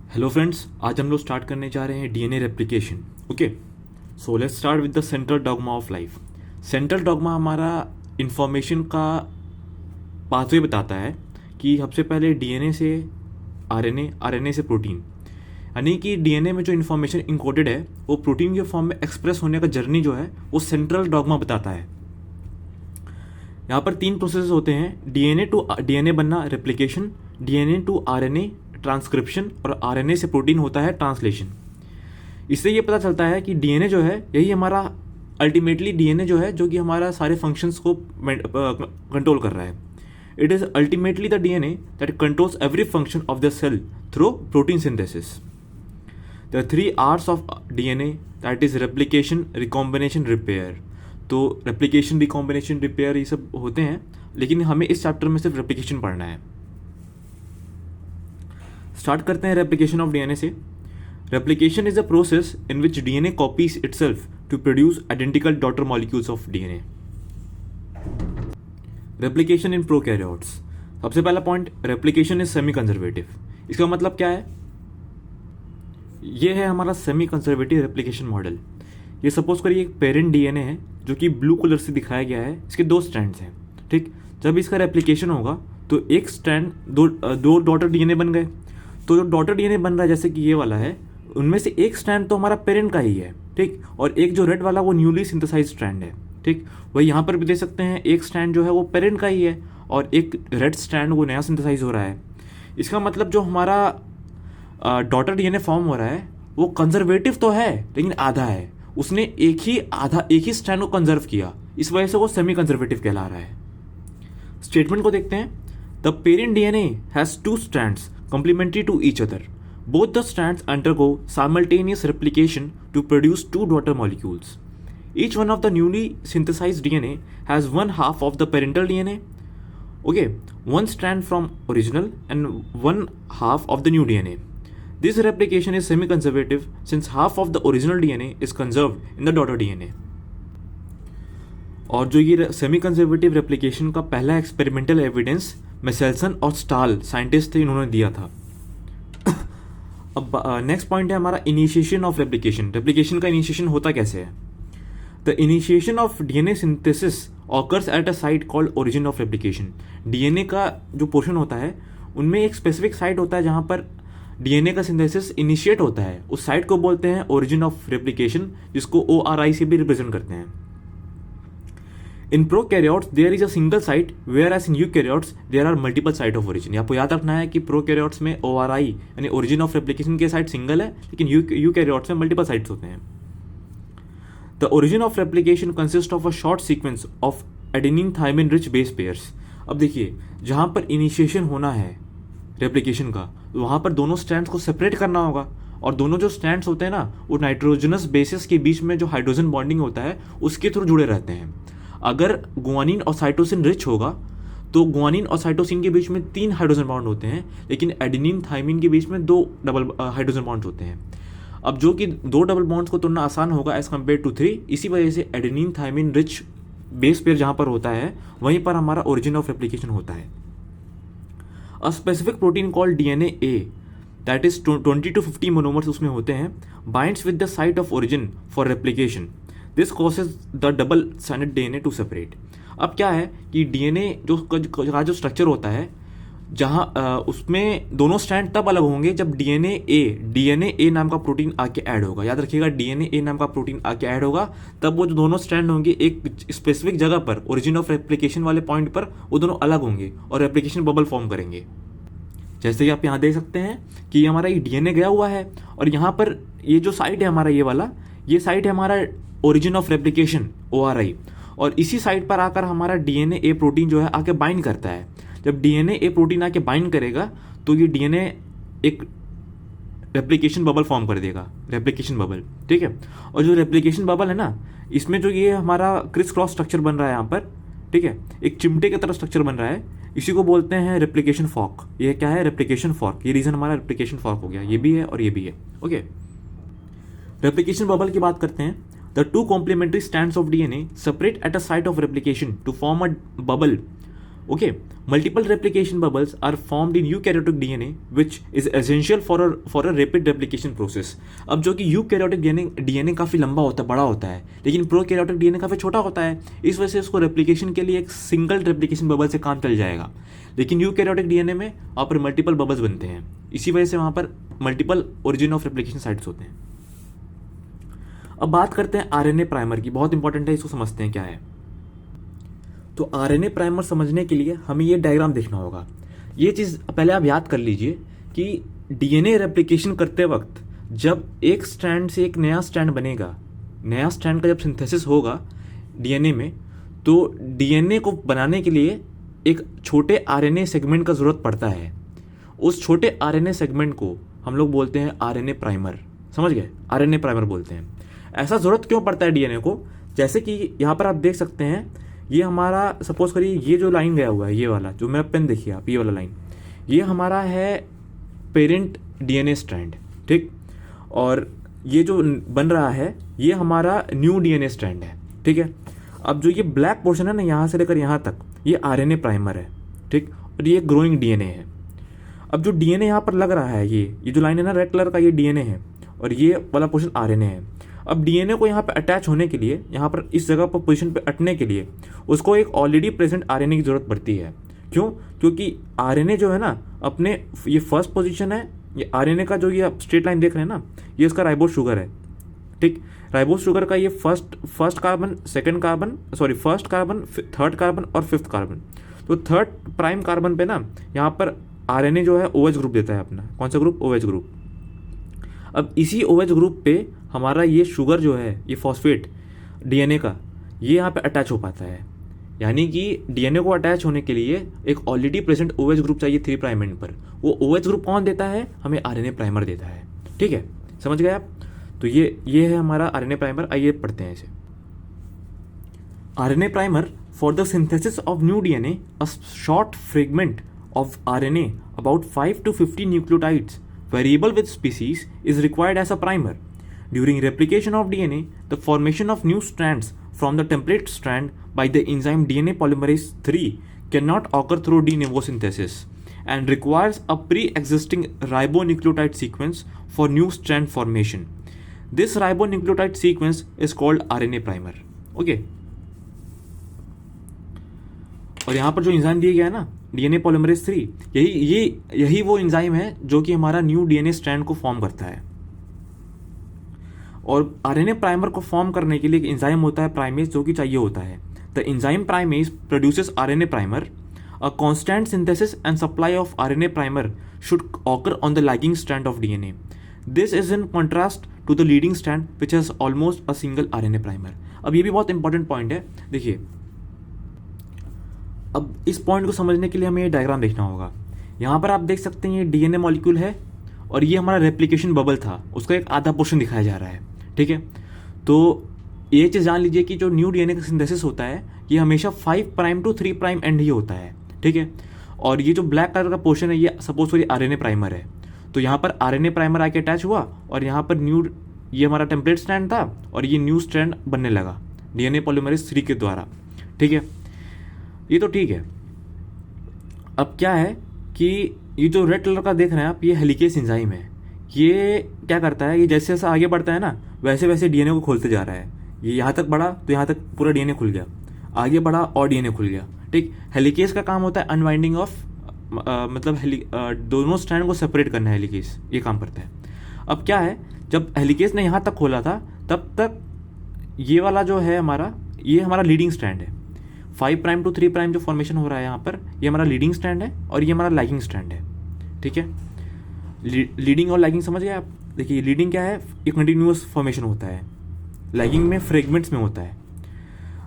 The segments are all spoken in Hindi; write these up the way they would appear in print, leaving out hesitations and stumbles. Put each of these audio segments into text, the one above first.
हेलो फ्रेंड्स, आज हम लोग स्टार्ट करने जा रहे हैं DNA replication. Okay, so let's start with the central dogma of life. Central dogma हमारा इंफॉर्मेशन का पाथवे बताता है कि सबसे पहले डीएनए से आरएनए, आरएनए से प्रोटीन, यानी कि डीएनए में जो इन्फॉर्मेशन इंकोडेड है वो प्रोटीन के फॉर्म में एक्सप्रेस होने का जर्नी जो है वो सेंट्रल डॉगमा बताता है। यहाँ पर 3 प्रोसेस होते हैं: डीएनए टू डीएनए बनना replication, DNA to RNA transcription, और आरएनए से प्रोटीन होता है ट्रांसलेशन। इससे ये पता चलता है कि डीएनए जो है यही हमारा अल्टीमेटली डीएनए जो है जो कि हमारा सारे फंक्शंस को कंट्रोल कर रहा है। It is ultimately the DNA that controls every function of the cell through protein synthesis. The 3 R's of DNA that is replication, recombination, repair. तो रेप्लिकेशन, रिकॉम्बिनेशन, रिपेयर ये सब होते हैं, लेकिन हमें इस चैप्टर में सिर्फ रेप्लिकेशन पढ़ना है। स्टार्ट करते हैं रेप्लिकेशन ऑफ डीएनए से। Replication is a process in which DNA copies itself to produce identical daughter molecules of DNA. Replication in prokaryotes. सबसे पहला point, replication is semi conservative. इसका मतलब क्या है? ये है हमारा सेमी कंजर्वेटिव रेप्लिकेशन मॉडल। ये सपोज करिए एक पेरेंट डीएनए है जो कि ब्लू कलर से दिखाया गया है। इसके 2 स्ट्रैंड्स हैं, ठीक। जब इसका रेप्लिकेशन होगा तो एक स्ट्रैंड, दो डॉटर डीएनए बन गए। तो जो डॉटर डीएनए बन रहा है जैसे कि ये वाला है, उनमें से एक स्ट्रैंड तो हमारा पेरेंट का ही है, ठीक, और एक जो रेड वाला वो न्यूली सिंथेसाइज स्ट्रैंड है, ठीक। वही यहाँ पर भी दे सकते हैं, एक स्ट्रैंड जो है वो पेरेंट का ही है और एक रेड स्ट्रैंड वो नया सिंथेसाइज हो रहा है। इसका मतलब जो हमारा डॉटर डीएनए फॉर्म हो रहा है वो कंजर्वेटिव तो है लेकिन आधा है। उसने एक ही स्ट्रैंड को कंजर्व किया, इस वजह से वो सेमी कंजर्वेटिव कहला रहा है। स्टेटमेंट को देखते हैं। The parent DNA has 2 strands complementary to each other. Both the strands undergo simultaneous replication to produce 2 daughter molecules. Each one of the newly synthesized DNA has one half of the parental DNA. Okay, one strand from original and one half of the new DNA. This replication is semi-conservative since half of the original DNA is conserved in the daughter DNA. और जो ये सेमी कंजर्वेटिव रेप्लिकेशन का पहला एक्सपेरिमेंटल एविडेंस मेसेल्सन और स्टाल साइंटिस्ट थे, इन्होंने दिया था। अब नेक्स्ट पॉइंट है हमारा इनिशिएशन ऑफ रेप्लिकेशन। रेप्लिकेशन का इनिशिएशन होता कैसे है? The initiation of DNA synthesis occurs at a site called origin of replication. DNA का जो पोर्शन होता है उनमें एक स्पेसिफिक साइट होता है जहाँ पर डीएनए का सिंथेसिस इनिशिएट होता है। उस साइट को बोलते हैं ओरिजिन ऑफ रेप्लिकेशन, जिसको ORI से भी रिप्रेजेंट करते हैं। In prokaryotes there is a single site, whereas in eukaryotes there are multiple site of origin। आपको याद रखना है कि प्रोकैरियोट्स में ORI यानी ओरिजिन ऑफ रेप्लिकेशन के साइट सिंगल है, लेकिन यूकैरियोट्स में मल्टीपल साइट्स होते हैं। The origin of replication consist of a short sequence of adenine thymine rich base pairs. अब देखिए, जहाँ पर इनिशिएशन होना है रेप्लिकेशन का, वहाँ पर दोनों स्ट्रैंड्स को सेपरेट करना होगा, और दोनों जो स्ट्रैंड्स होते हैं ना वो नाइट्रोजनस बेसिस के बीच में जो हाइड्रोजन बॉन्डिंग होता है उसके थ्रू जुड़े रहते हैं। अगर गुआनिन और साइटोसिन रिच होगा तो गुआनिन और साइटोसिन के बीच में 3 हाइड्रोजन बॉन्ड होते हैं, लेकिन एडेनिन थायमिन के बीच में 2 डबल हाइड्रोजन बॉन्ड्स होते हैं। अब जो कि 2 डबल बॉन्ड्स को तोड़ना आसान होगा एज कम्पेयर टू 3, इसी वजह से adenine thymine rich base pair जहाँ पर होता है वहीं पर हमारा ओरिजिन ऑफ रेप्लिकेशन होता है। A specific protein called DNA A that is 20 to 50 monomers उसमें होते हैं, binds with the site of origin for replication. This causes the double stranded DNA to separate. अब क्या है कि डीएनए जो स्ट्रक्चर होता है जहाँ उसमें दोनों स्ट्रैंड तब अलग होंगे जब डीएनए ए नाम का प्रोटीन आके ऐड होगा। याद रखिएगा, डीएनए ए नाम का प्रोटीन आके ऐड होगा तब वो जो दोनों स्ट्रैंड होंगे एक स्पेसिफिक जगह पर, ओरिजिन ऑफ रेप्लिकेशन वाले पॉइंट पर, वो दोनों अलग होंगे और रेप्लिकेशन बबल फॉर्म करेंगे। जैसे कि आप यहाँ देख सकते हैं कि हमारा ये डीएनए गया हुआ है और यहाँ पर ये जो साइट है हमारा, ये साइट है हमारा ओरिजिन ऑफ रेप्लिकेशन ORI, और इसी साइट पर आकर हमारा डीएनए ए प्रोटीन जो है आके बाइंड करता है। जब डीएनए ए प्रोटीन आके बाइंड करेगा तो ये डीएनए एक रेप्लिकेशन बबल फॉर्म कर देगा, रेप्लिकेशन बबल, ठीक है। और जो रेप्लिकेशन बबल है ना, इसमें जो ये हमारा क्रिस क्रॉस स्ट्रक्चर बन रहा है यहाँ पर, ठीक है, एक चिमटे की तरह स्ट्रक्चर बन रहा है, इसी को बोलते हैं रेप्लिकेशन फॉर्क। ये क्या है? Replication fork. ये रीजन हमारा रेप्लिकेशन फॉर्क हो गया, ये भी है और ये भी है। ओके, रेप्लिकेशन बबल की बात करते हैं। The 2 complementary strands of DNA separate at a site of replication to form a bubble okay, multiple replication bubbles are formed in eukaryotic DNA which is essential for a rapid replication process. अब जो कि यूकैरियोटिक डीएनए काफ़ी लंबा होता है, बड़ा होता है, लेकिन प्रोकैरियोटिक डीएनए काफ़ी छोटा होता है, इस वजह से उसको रेप्लिकेशन के लिए एक सिंगल रेप्लिकेशन बबल से काम चल जाएगा। लेकिन यूकैरियोटिक डीएनए में वहाँ पर मल्टीपल बबल्स बनते हैं, इसी वजह से वहाँ पर multiple origin of replication sites होते हैं। अब बात करते हैं आरएनए प्राइमर की, बहुत इंपॉर्टेंट है, इसको समझते हैं क्या है। तो आरएनए प्राइमर समझने के लिए हमें ये डायग्राम देखना होगा। ये चीज़ पहले आप याद कर लीजिए कि डीएनए रेप्लिकेशन करते वक्त जब एक स्ट्रैंड से एक नया स्ट्रैंड बनेगा, नया स्ट्रैंड का जब सिंथेसिस होगा डीएनए में, तो डीएनए को बनाने के लिए एक छोटे आरएनए सेगमेंट का ज़रूरत पड़ता है। उस छोटे आरएनए सेगमेंट को हम लोग बोलते हैं आरएनए प्राइमर। समझ गए? आरएनए प्राइमर बोलते हैं। ऐसा ज़रूरत क्यों पड़ता है डीएनए को? जैसे कि यहाँ पर आप देख सकते हैं, ये हमारा सपोज करिए ये जो लाइन गया हुआ है, ये वाला जो मेरा पेन देखिए आप, ये वाला लाइन, ये हमारा है पेरेंट डीएनए स्ट्रैंड, ठीक। और ये जो बन रहा है ये हमारा न्यू डीएनए स्ट्रैंड है, ठीक है। अब जो ये ब्लैक पोर्शन है ना, यहाँ से लेकर यहाँ तक, ये आरएनए प्राइमर है, ठीक। और ये ग्रोइंग डीएनए है। अब जो डीएनए यहाँ पर लग रहा है, ये जो लाइन है ना रेड कलर का, ये डीएनए है और ये वाला पोर्शन आरएनए है। अब डीएनए को यहाँ पर अटैच होने के लिए, यहाँ पर इस जगह पर पोजीशन पे अटने के लिए उसको एक ऑलरेडी प्रेजेंट आरएनए की ज़रूरत पड़ती है। क्यों? क्योंकि आरएनए जो है ना अपने, ये फर्स्ट पोजीशन है, ये आरएनए का जो ये आप स्ट्रेट लाइन देख रहे हैं ना, ये इसका राइबोस शुगर है, ठीक। राइबोस शुगर का ये first carbon, second carbon, sorry first carbon, third carbon और फिफ्थ कार्बन। तो थर्ड प्राइम कार्बन पे ना यहाँ पर आरएनए जो है OH ग्रुप देता है अपना। कौन सा ग्रुप? OH group. अब इसी OH ग्रुप पे हमारा ये शुगर जो है, ये फॉस्फेट डीएनए का, ये यहाँ पे अटैच हो पाता है। यानी कि डीएनए को अटैच होने के लिए एक ऑलरेडी प्रेजेंट OH ग्रुप चाहिए 3' एंड पर। वो OH ग्रुप कौन देता है? हमें आरएनए प्राइमर देता है, ठीक है। समझ गए आप? तो ये है हमारा आरएनए प्राइमर। आइए पढ़ते हैं इसे। RNA primer for the synthesis of new DNA, a short fragment of RNA about 5 to 50 nucleotides variable with species is required as a primer. During replication of DNA, the formation of new strands from the template strand by the enzyme DNA polymerase III cannot occur through de novo synthesis and requires a pre-existing ribonucleotide sequence for new strand formation. This ribonucleotide sequence is called RNA primer. Okay. और यहाँ पर जो एंजाइम दिया गया है ना, डीएनए पॉलीमरेज 3, यही वो एंजाइम है जो कि हमारा न्यू डीएनए स्ट्रैंड को फॉर्म करता है। और आरएनए प्राइमर को फॉर्म करने के लिए एक एंजाइम होता है प्राइमेज, जो कि चाहिए होता है। The enzyme primase produces RNA primer. A constant synthesis and supply of RNA primer should occur on the lagging strand of DNA. This is in contrast to the leading strand which has almost a single RNA primer. अब ये भी बहुत इंपॉर्टेंट पॉइंट है, देखिए। अब इस पॉइंट को समझने के लिए हमें ये डायग्राम देखना होगा। यहाँ पर आप देख सकते हैं ये डीएनए मॉलिक्यूल है और ये हमारा रेप्लिकेशन बबल था, उसका एक आधा पोर्शन दिखाया जा रहा है, ठीक है। तो ये चीज़ जान लीजिए कि जो न्यू डीएनए का सिंथेसिस होता है ये हमेशा 5' to 3' एंड ही होता है, ठीक है। और ये जो ब्लैक कलर का पोर्शन है, ये सपोज करिए आरएनए प्राइमर है। तो यहाँ पर आरएनए प्राइमर आके अटैच हुआ और यहाँ पर ये हमारा टेम्पलेट स्ट्रैंड था और ये न्यू स्ट्रैंड बनने लगा डीएनए पॉलीमरेज 3 के द्वारा, ठीक है। ये तो ठीक है। अब क्या है कि ये जो रेड कलर का देख रहे हैं आप, ये हेलिकेस एंजाइम है। ये क्या करता है, ये जैसे जैसे आगे बढ़ता है ना, वैसे वैसे डीएनए को खोलते जा रहा है। ये यहाँ तक बढ़ा तो यहाँ तक पूरा डीएनए खुल गया, आगे बढ़ा और डीएनए खुल गया, ठीक। हेलिकेस का काम होता है अनवाइंडिंग ऑफ, मतलब दोनों स्ट्रैंड को सेपरेट करना है, हेलिकेस ये काम करता है। अब क्या है, जब हेलिकेस ने यहाँ तक खोला था तब तक ये वाला जो है हमारा, ये हमारा लीडिंग स्ट्रैंड है। 5' to 3' जो फॉर्मेशन हो रहा है यहाँ पर, ये हमारा लीडिंग स्ट्रैंड है और ये हमारा लैगिंग स्ट्रैंड है, ठीक है। लीडिंग और लैगिंग समझ गए आप? देखिए लीडिंग क्या है, ये कंटिन्यूअस फॉर्मेशन होता है, लैगिंग में फ्रेगमेंट्स में होता है।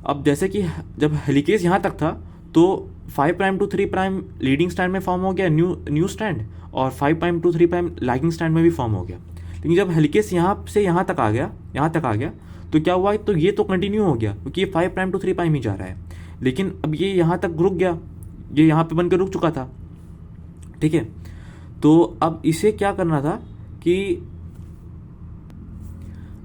अब जैसे कि जब हेलिकेस यहाँ तक था तो 5' to 3' लीडिंग स्ट्रैंड में फॉर्म हो गया न्यू स्ट्रैंड, और 5' to 3' लैगिंग स्ट्रैंड में भी फॉर्म हो गया। लेकिन जब हेलिकेस यहाँ से यहाँ तक आ गया तो क्या हुआ, तो ये तो कंटिन्यू हो गया क्योंकि ये 5' to 3' ही जा रहा है। लेकिन अब ये यहाँ तक रुक गया, ये यहाँ पे बनकर रुक चुका था, ठीक है। तो अब इसे क्या करना था कि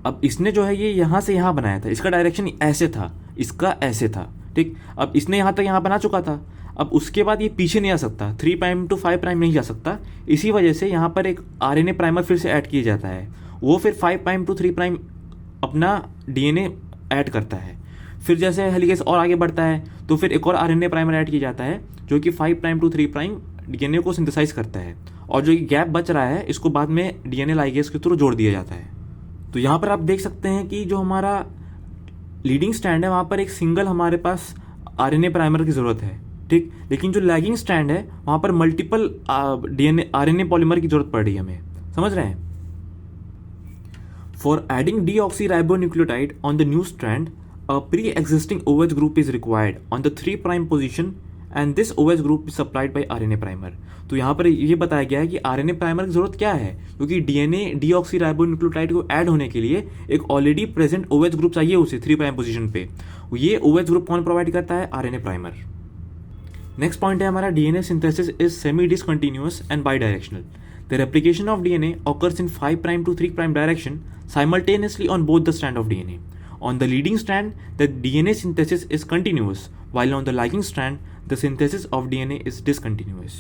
अब इसने जो है ये यहाँ से यहाँ बनाया था, इसका डायरेक्शन ऐसे था, इसका ऐसे था, ठीक। अब इसने यहाँ तक यहाँ बना चुका था, अब उसके बाद ये पीछे नहीं आ सकता, 3 प्राइम टू 5 प्राइम नहीं जा सकता। इसी वजह से यहाँ पर एक आरएनए प्राइमर फिर से ऐड किया जाता है, वो फिर 5 प्राइम टू 3 प्राइम अपना डीएनए ऐड करता है। फिर जैसे हेलिकेस और आगे बढ़ता है तो फिर एक और आरएनए प्राइमर ऐड किया जाता है जो कि 5 प्राइम टू 3 प्राइम डीएनए को सिंथेसाइज करता है, और जो गैप बच रहा है इसको बाद में डीएनए लाइगेज के थ्रू जोड़ दिया जाता है। तो यहाँ पर आप देख सकते हैं कि जो हमारा लीडिंग स्ट्रैंड है वहाँ पर एक सिंगल हमारे पास आरएनए प्राइमर की ज़रूरत है, ठीक। लेकिन जो लैगिंग स्ट्रैंड है वहाँ पर मल्टीपल डीएनए आरएनए पॉलीमर की जरूरत पड़ रही है हमें, समझ रहे हैं। For adding deoxyribonucleotide on the new strand, a pre-existing OH group is required on the 3 prime position and this OH group is supplied by RNA primer। तो यहाँ पर ये बताया गया है कि RNA प्राइमर की जरूरत क्या है, क्योंकि डीएनए डीऑक्सीराइबोन्यूक्लियोटाइड को ऐड होने के लिए एक ऑलरेडी प्रेजेंट OH ग्रुप चाहिए उसे 3 प्राइम पोजीशन पे। ये OH ग्रुप कौन प्रोवाइड करता है? RNA primer. नेक्स्ट पॉइंट है हमारा DNA synthesis is semi discontinuous and by directional. The replication of DNA occurs in 5 prime to 3 prime direction simultaneously on both the strand of DNA। On the leading strand, the DNA synthesis is continuous, while on the lagging strand, the synthesis of DNA is discontinuous.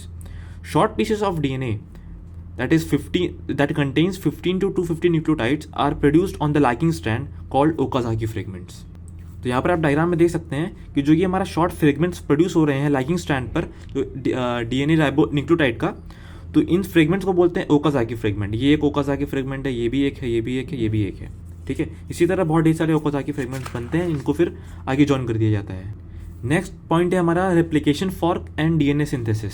Short pieces of DNA that contains 15 to 250 nucleotides are produced on the lagging strand called Okazaki fragments। तो यहाँ पर आप डायग्राम में देख सकते हैं कि जो ये हमारा शॉर्ट फ्रेगमेंट्स प्रोड्यूस हो रहे हैं लैगिंग स्ट्रैंड पर जो डीएनए राइबो न्यूक्लियोटाइड का, तो इन फ्रेगमेंट्स को बोलते हैं ओकाजाकी फ्रेगमेंट। ये एक ओकाजाकी फ्रेगमेंट है, ये भी एक है, ये भी एक है, ये भी एक है, ठीक है। इसी तरह बहुत ढेर सारे ओकाजाकी फ्रेगमेंट्स बनते हैं, इनको फिर आगे जॉइन कर दिया जाता है। नेक्स्ट पॉइंट है हमारा replication fork and DNA synthesis.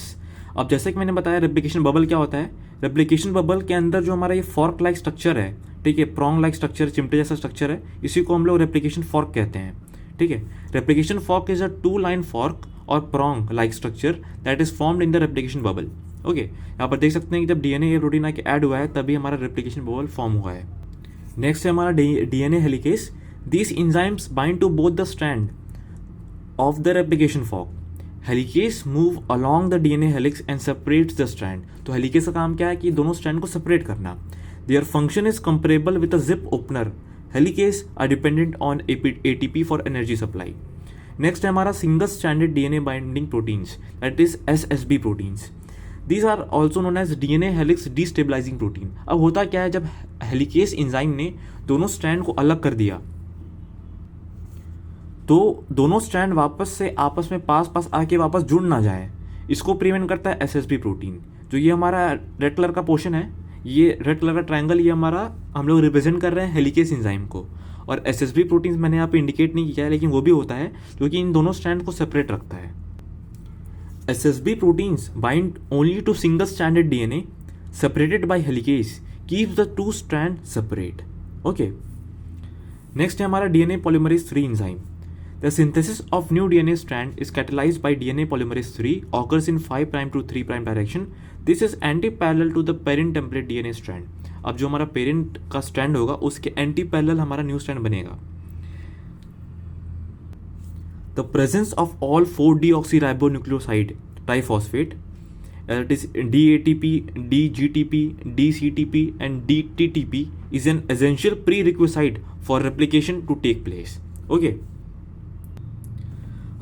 अब जैसे कि मैंने बताया रेप्लिकेशन बबल क्या होता है, रेप्लिकेशन बबल के अंदर जो हमारा ये फॉर्क लाइक स्ट्रक्चर है, ठीक है, प्रॉन्ग लाइक स्ट्रक्चर, चिमटे जैसा स्ट्रक्चर है, इसी को हम लोग रेप्लिकेशन फॉर्क कहते हैं, ठीक है। Replication fork is a 2 line fork और prong like structure that is formed in the replication bubble. Okay, यहाँ पर देख सकते हैं कि जब डीएनए प्रोटीन आके ऐड हुआ है तभी हमारा रेप्लिकेशन बबल फॉर्म हुआ है। नेक्स्ट है हमारा DNA helicase. These enzymes bind to both the strand of the replication fork. Helicase move along the DNA helix and separates the strand. तो हेलिकेस का काम क्या है कि दोनों स्ट्रैंड को सेपरेट करना। Their function is comparable with a zip opener. Helicase are dependent on ATP for energy supply. Next है हमारा single stranded DNA binding proteins that is SSB proteins. These are also known as DNA helix destabilizing protein। अब होता क्या है, जब हेलिकेस एंजाइम ने दोनों स्ट्रैंड को अलग कर दिया तो दोनों स्ट्रैंड वापस से आपस में पास आके वापस जुड़ ना जाए, इसको प्रिवेंट करता है एसएसबी प्रोटीन। जो ये हमारा रेड कलर का पोर्शन है, ये रेड कलर का ट्रायंगल, ये हमारा हम लोग रिप्रेजेंट कर रहे हैं हेलिकेस एंजाइम को। और एसएसबी प्रोटीन मैंने यहाँ पे इंडिकेट नहीं किया है, लेकिन वो भी होता है जो कि इन दोनों स्ट्रैंड को सेपरेट रखता है। SSB proteins bind only to single stranded DNA separated by helicase, keeps the two strands separate। Okay, next है हमारा DNA polymerase 3 enzyme। The synthesis of new DNA strand is catalyzed by DNA polymerase 3, occurs in 5 prime to 3 prime direction। This is anti-parallel to the parent template DNA strand। अब जो हमारा पेरेंट का स्ट्रैंड होगा उसके एंटी पैरेलल हमारा न्यू स्ट्रैंड बनेगा। The presence of all 4 deoxyribonucleoside triphosphate, that is DATP, DGTP, DCTP and DTTP is an essential prerequisite for replication to take place। Okay,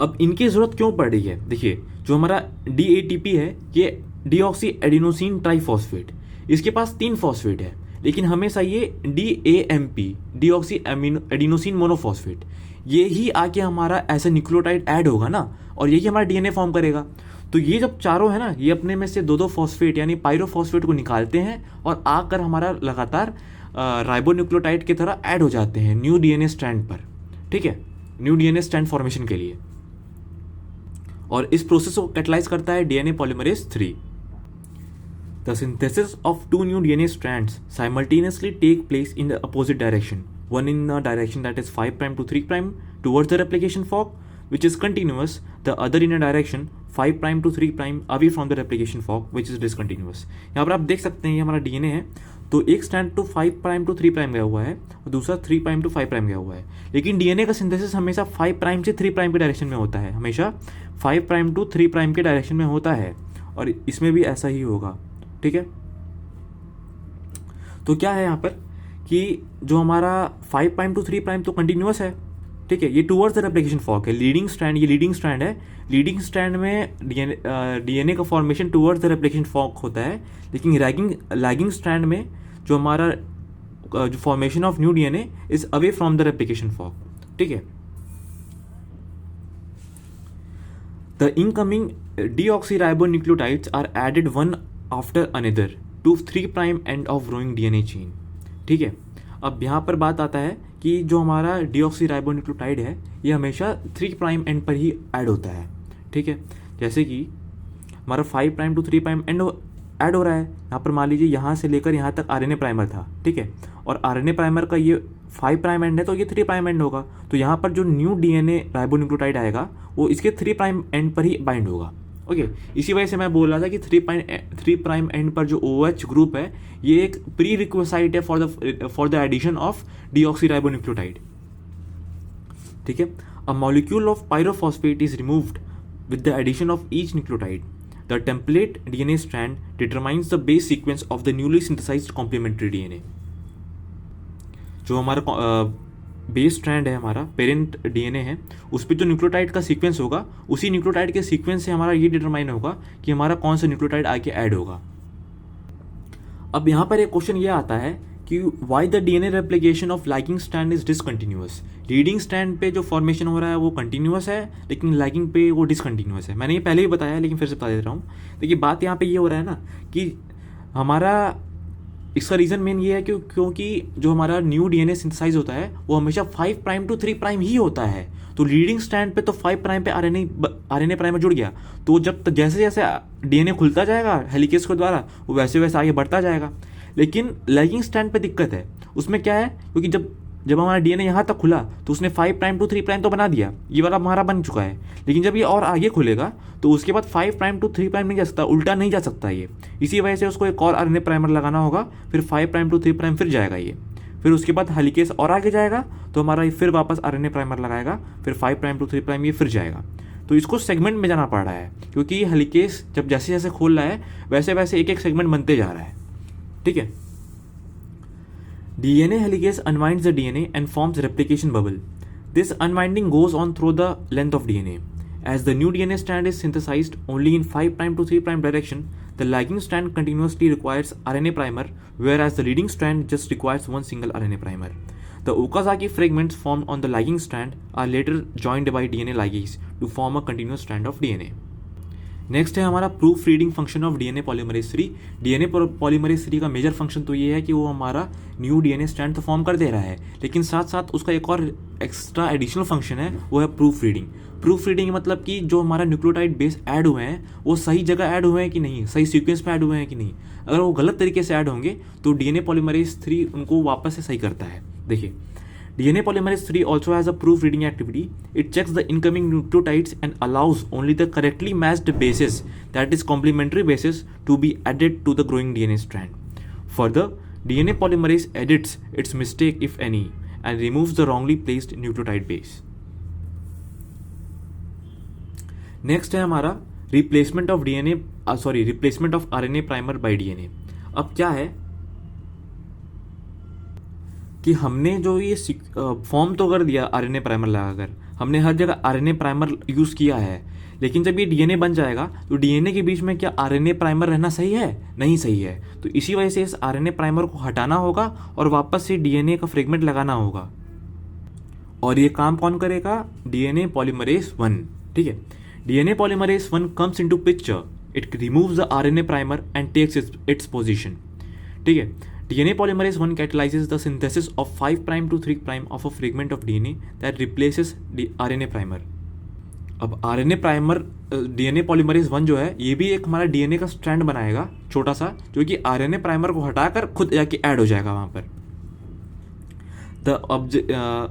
अब इनकी ज़रूरत क्यों पड़ रही है? देखिए, जो हमारा DATP है ये डीऑक्सी एडिनोसिन ट्राइफॉस्फेट, इसके पास 3 फॉस्फेट है, लेकिन हमेशा ये DAMP डीऑक्सी एडिनोसिन मोनोफॉस्फेट, ये ही आके हमारा ऐसा न्यूक्लियोटाइड ऐड होगा ना, और यही हमारा डीएनए फॉर्म करेगा। तो ये जब चारों है ना, ये अपने में से 2 फॉस्फेट यानी पायरोफॉस्फेट को निकालते हैं और आकर हमारा लगातार राइबोन्यूक्लियोटाइड की तरह ऐड हो जाते हैं न्यू डीएनए स्ट्रैंड पर, ठीक है, न्यू डीएनए स्ट्रैंड फॉर्मेशन के लिए। और इस प्रोसेस को कैटलाइज करता है DNA polymerase 3। The synthesis of 2 new DNA strands simultaneously take place in the opposite direction, one in the direction that is 5 prime to 3 prime towards the replication fork which is continuous, the other in a direction 5 prime to 3 prime away from the replication fork which is discontinuous। यहाँ पर आप देख सकते हैं ये हमारा DNA है, तो एक स्ट्रैंड तो 5 प्राइम टू 3 प्राइम गया हुआ है और दूसरा 3 प्राइम टू 5 प्राइम गया हुआ है, लेकिन डीएनए का सिंथेसिस हमेशा 5 प्राइम से 3 प्राइम के डायरेक्शन में होता है, हमेशा 5 प्राइम टू 3 प्राइम के डायरेक्शन में होता है, और इसमें भी ऐसा ही होगा, ठीक है। तो क्या है यहाँ पर कि जो हमारा 5 प्राइम टू 3 प्राइम तो कंटिन्यूअस है, ठीक है, ये टूवर्ड्स द रेप्लिकेशन फॉर्क है। लीडिंग स्ट्रैंड, ये लीडिंग स्ट्रैंड है। लीडिंग स्ट्रैंड में डीएनए का formation towards the replication fork होता है, लेकिन लैगिंग स्ट्रैंड में जो हमारा जो formation of new DNA is away from the replication fork. ठीक है, the incoming deoxyribonucleotides are added one after another to 3' end of growing DNA chain। ठीक है, अब यहाँ पर बात आता है कि जो हमारा deoxyribonucleotide है ये हमेशा 3' end पर ही ऐड होता है। ठीक है, जैसे कि हमारा 5' to 3' end ऐड हो रहा है। यहाँ पर मान लीजिए यहाँ से लेकर यहाँ तक आरएनए प्राइमर था। ठीक है, और आरएनए प्राइमर का ये 5' एंड है तो ये 3' एंड होगा। तो यहाँ पर जो न्यू डीएनए राइबोन्यूक्लियोटाइड आएगा वो इसके 3' एंड पर ही बाइंड होगा। ओके, इसी वजह से मैं बोल रहा था कि 3' एंड पर जो OH ग्रुप है ये एक प्री रिक्विसाइट है for the addition of deoxyribonucleotide. ठीक है, a molecule of pyrophosphate is removed with the addition of each nucleotide. The template DNA strand determines the base sequence of the newly synthesized complementary DNA। जो हमारा बेस स्ट्रैंड है, हमारा पेरेंट डीएनए है, उस पर जो न्यूक्लियोटाइड का सीक्वेंस होगा उसी न्यूक्लियोटाइड के सीक्वेंस से हमारा ये डिटरमाइन होगा कि हमारा कौन सा न्यूक्लियोटाइड आके ऐड होगा। अब यहाँ पर एक क्वेश्चन ये आता है कि why the DNA replication of lagging strand is discontinuous. Leading strand पे जो फॉर्मेशन हो रहा है वो कंटिन्यूअस है, लेकिन लैगिंग पे वो डिसकंटिन्यूअस है। मैंने ये पहले ही बताया लेकिन फिर से बता दे रहा हूँ। देखिए बात यहाँ पे ये हो रहा है ना कि हमारा इसका रीज़न मेन ये है क्योंकि जो हमारा न्यू डीएनए सिंथेसाइज होता है वो हमेशा 5' to 3' ही होता है। तो लीडिंग स्ट्रैंड पे तो 5' पे आरएनए प्राइमर जुड़ गया, तो जब जैसे जैसे डीएनए खुलता जाएगा हेलिकेज के द्वारा वो वैसे वैसे आगे बढ़ता जाएगा। लेकिन लैगिंग स्ट्रैंड पे दिक्कत है, उसमें क्या है, क्योंकि जब हमारा डीएनए यहाँ तक खुला तो उसने 5' to 3' तो बना दिया, ये वाला हमारा बन चुका है। लेकिन जब ये और आगे खुलेगा तो उसके बाद 5' to 3' नहीं जा सकता, उल्टा नहीं जा सकता ये। इसी वजह से उसको एक और आरएनए प्राइमर लगाना होगा, फिर 5' to 3' फिर जाएगा ये, फिर उसके बाद हेलिकेज और आगे जाएगा तो हमारा फिर वापस आरएनए प्राइमर लगाएगा, फिर 5' to 3' ये फिर जाएगा। तो इसको सेगमेंट में जाना पड़ रहा है क्योंकि हेलिकेज जब जैसे जैसे खोल रहा है वैसे वैसे एक एक सेगमेंट बनते जा रहा है। ठीक है, DNA helicase unwinds the DNA and forms replication bubble. This unwinding goes on through the length of DNA. As the new DNA strand is synthesized only in 5' to 3' direction, the lagging strand continuously requires RNA primer, whereas the leading strand just requires one single RNA primer. The Okazaki fragments formed on the lagging strand are later joined by DNA ligase to form a continuous strand of DNA. Next है हमारा proof reading function of DNA polymerase 3। DNA polymerase 3 का मेजर फंक्शन तो ये है कि वो हमारा न्यू डीएनए स्ट्रैंड तो फॉर्म कर दे रहा है, लेकिन साथ साथ उसका एक और एक्स्ट्रा एडिशनल फंक्शन है, वो है प्रूफ रीडिंग। प्रूफ रीडिंग मतलब कि जो हमारा न्यूक्लियोटाइड बेस ऐड हुए हैं वो सही जगह ऐड हुए हैं कि नहीं, सही सीक्वेंस पे ऐड हुए हैं कि नहीं। अगर वो गलत तरीके से ऐड होंगे तो डीएनए पॉलीमरेज 3 उनको वापस से सही करता है। देखिए, DNA polymerase 3 also has a proof reading activity. It checks the incoming nucleotides and allows only the correctly matched bases, that is complementary bases, to be added to the growing DNA strand. Further, DNA polymerase edits its mistake if any and removes the wrongly placed nucleotide base. Next है हमारा replacement of RNA primer by DNA. अब क्या है कि हमने जो ये फॉर्म तो कर दिया आरएनए प्राइमर लगाकर, हमने हर जगह आरएनए प्राइमर यूज़ किया है, लेकिन जब ये डीएनए बन जाएगा तो डीएनए के बीच में क्या आरएनए प्राइमर रहना सही है? नहीं सही है। तो इसी वजह से इस आरएनए प्राइमर को हटाना होगा और वापस से डीएनए का फ्रेगमेंट लगाना होगा। और ये काम कौन करेगा? DNA polymerase 1। ठीक है, DNA polymerase 1 comes into picture, it removes the RNA primer and takes its position. ठीक है, DNA polymerase 1 catalyzes the synthesis of 5' to 3' of a fragment of DNA that replaces the RNA primer. अब RNA primer DNA polymerase 1 जो है ये भी एक हमारा DNA का स्ट्रैंड बनाएगा छोटा सा, जो कि RNA primer को हटाकर खुद जाके ऐड हो जाएगा वहाँ पर।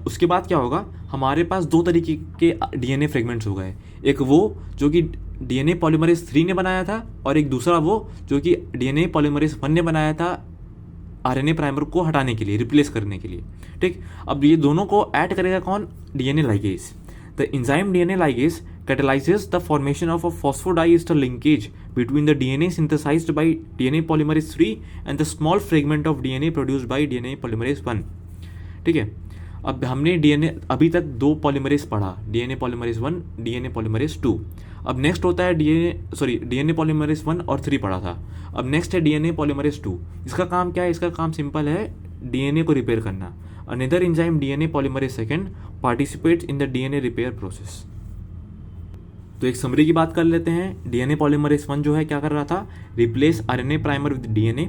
उसके बाद क्या होगा, हमारे पास दो तरीके के DNA फ्रेगमेंट्स हो गए, एक वो जो कि DNA polymerase 3 ने बनाया था और एक दूसरा वो जो कि DNA polymerase 1 ने बनाया था आरएनए प्राइमर को हटाने के लिए, रिप्लेस करने के लिए। ठीक, अब ये दोनों को ऐड करेगा कौन? DNA ligase. The enzyme DNA ligase catalyzes the formation of a phosphodiester linkage between the DNA synthesized by DNA polymerase 3 and the small fragment of DNA produced by DNA polymerase 1. ठीक है, अब हमने डीएनए अभी तक 2 पॉलीमरेज पढ़ा, डीएनए पॉलीमरेज 1, डीएनए पॉलीमरेज 2। अब नेक्स्ट होता है डीएनए पॉलीमरेज 1 और 3 पढ़ा था। अब नेक्स्ट है डीएनए पॉलीमरेज 2। इसका काम क्या है? इसका काम सिंपल है, डीएनए को रिपेयर करना। Another enzyme DNA polymerase 2 participates in the DNA repair process. तो एक समरी की बात कर लेते हैं। डीएनए पॉलीमरेज 1 जो है क्या कर रहा था? Replace RNA primer with DNA.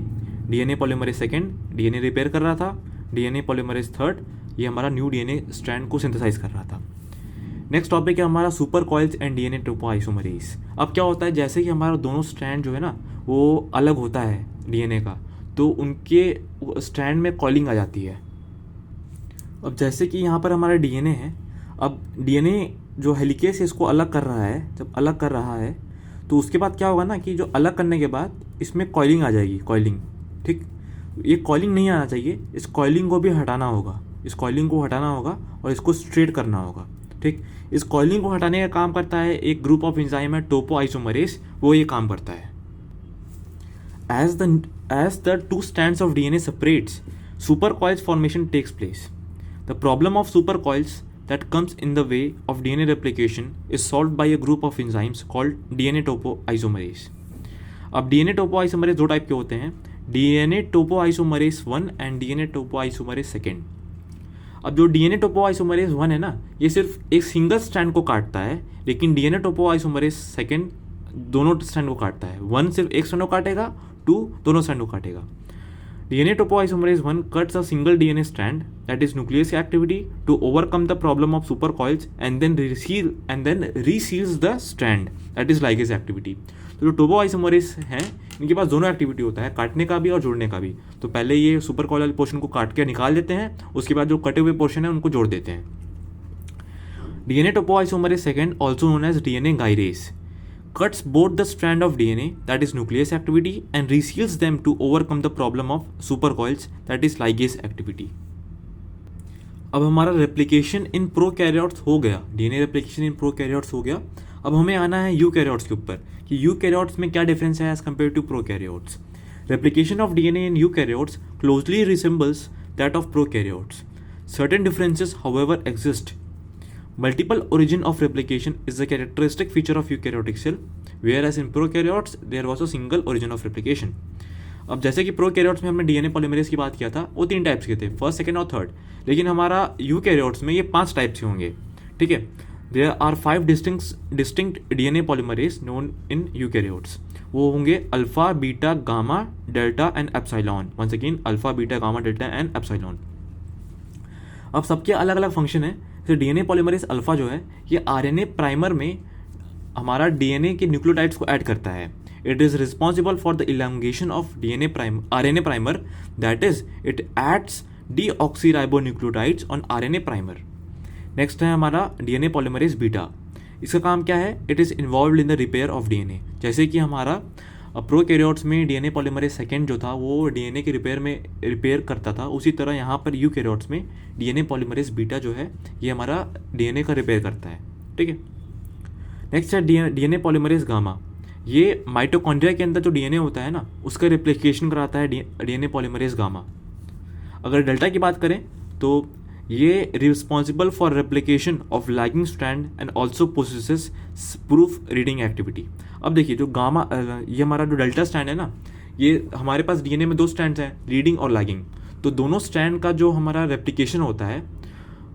DNA polymerase 2 DNA repair कर रहा था। डीएनए पॉलीमरेज 3 ये हमारा न्यू डीएनए स्ट्रैंड को सिंथेसाइज कर रहा था। नेक्स्ट टॉपिक है हमारा super coils and DNA topoisomerase. अब क्या होता है, जैसे कि हमारा दोनों स्ट्रैंड जो है ना वो अलग होता है डीएनए का, तो उनके स्ट्रैंड में कॉइलिंग आ जाती है। अब जैसे कि यहाँ पर हमारा डीएनए है, अब डीएनए जो हेलिकेज है इसको अलग कर रहा है। जब अलग कर रहा है तो उसके बाद क्या होगा ना कि जो अलग करने के बाद इसमें कॉइलिंग आ जाएगी, कॉइलिंग। ठीक, ये कॉइलिंग नहीं आना चाहिए, इस कॉइलिंग को भी हटाना होगा। इस कॉइलिंग को हटाना होगा और इसको स्ट्रेट करना होगा। ठीक, इस कॉइलिंग को हटाने का काम करता है एक ग्रुप ऑफ एंजाइम है टोपोआइसोमरेज, वो ये काम करता है। As the two strands of DNA separates, supercoils formation takes place. The problem of supercoils that comes in the way of DNA replication is solved by a group of enzymes called DNA topoisomerase. अब DNA topoisomerase दो टाइप के होते हैं, DNA topoisomerase 1 and DNA topoisomerase 2। अब जो DNA topoisomerase 1 है ना, ये सिर्फ एक सिंगल स्ट्रैंड को काटता है, लेकिन DNA topoisomerase 2 दोनों स्ट्रैंड को काटता है। 1 सिर्फ एक स्ट्रैंड को काटेगा, 2 दोनों स्ट्रैंड को काटेगा। DNA topoisomerase 1 cuts a single DNA strand, that is nuclease activity, to overcome the problem of supercoils and then reseals the strand, that is ligase activity. तो जो टोपोआइसोमरेज हैं इनके पास दोनों एक्टिविटी होता है, काटने का भी और जोड़ने का भी। तो पहले ये सुपरकॉइल वाले पोर्शन को काट के निकाल देते हैं, उसके बाद जो कटे हुए पोर्शन है उनको जोड़ देते हैं। DNA topoisomerase 2, also known as DNA gyrase, cuts both the strand of DNA, that is nuclease activity, and reseals them to overcome the problem of supercoils, that is ligase activity. अब हमारा रेप्लिकेशन इन प्रोकैरियोट्स हो गया, डीएनए रेप्लिकेशन इन प्रोकैरियोट्स हो गया। अब हमें आना है यूकैरियोट्स के ऊपर कि यूकैरियोट्स में क्या डिफरेंस है as compare to prokaryotes. Replication of DNA in eukaryotes closely resembles that of prokaryotes. Certain differences, however, exist. Multiple origin of replication is a characteristic feature of eukaryotic cell, whereas in prokaryotes there was a single origin of replication. अब जैसे कि प्रोकैरियोट्स में हमने डीएनए पॉलीमरेज की बात किया था, वो 3 टाइप्स के थे, फर्स्ट, सेकंड और थर्ड। लेकिन हमारा यूकैरियोट्स में ये 5 टाइप्स के होंगे। ठीक है, there are 5 distinct DNA polymerase known in eukaryotes. वो होंगे alpha, beta, gamma, delta and epsilon. Once again alpha, beta, gamma, delta and epsilon. अब सबके अलग अलग फंक्शन है। तो डीएनए पॉलीमरेज अल्फा जो है ये आरएनए प्राइमर में हमारा डीएनए के न्यूक्लियोटाइड्स को ऐड करता है। It is responsible for the elongation of RNA primer, that is it adds deoxyribonucleotides on RNA primer. Next है हमारा डीएनए पॉलीमरेज बीटा। इसका काम क्या है? It is involve in the repair of DNA. जैसे कि हमारा प्रोकैरियोट्स में डीएनए पॉलीमरेज 2 जो था वो डीएनए के रिपेयर करता था, उसी तरह यहाँ पर यूकैरियोट्स में डीएनए पॉलीमरेज बीटा जो है ये हमारा डीएनए का रिपेयर करता है। ठीक है, नेक्स्ट है डीएनए पॉलीमरेज गामा। ये माइटोकॉन्ड्रिया के अंदर जो डीएनए होता है ना उसका रिप्लिकेशन कराता है डीएनए पॉलीमरेज गामा। अगर डेल्टा की बात करें तो ये responsible for replication of lagging strand and also possesses proof reading activity. अब देखिए जो गामा, ये हमारा जो डेल्टा स्ट्रैंड है ना, ये हमारे पास डीएनए में 2 स्ट्रैंड्स हैं, रीडिंग और लैगिंग। तो दोनों स्ट्रैंड का जो हमारा रेप्लिकेशन होता है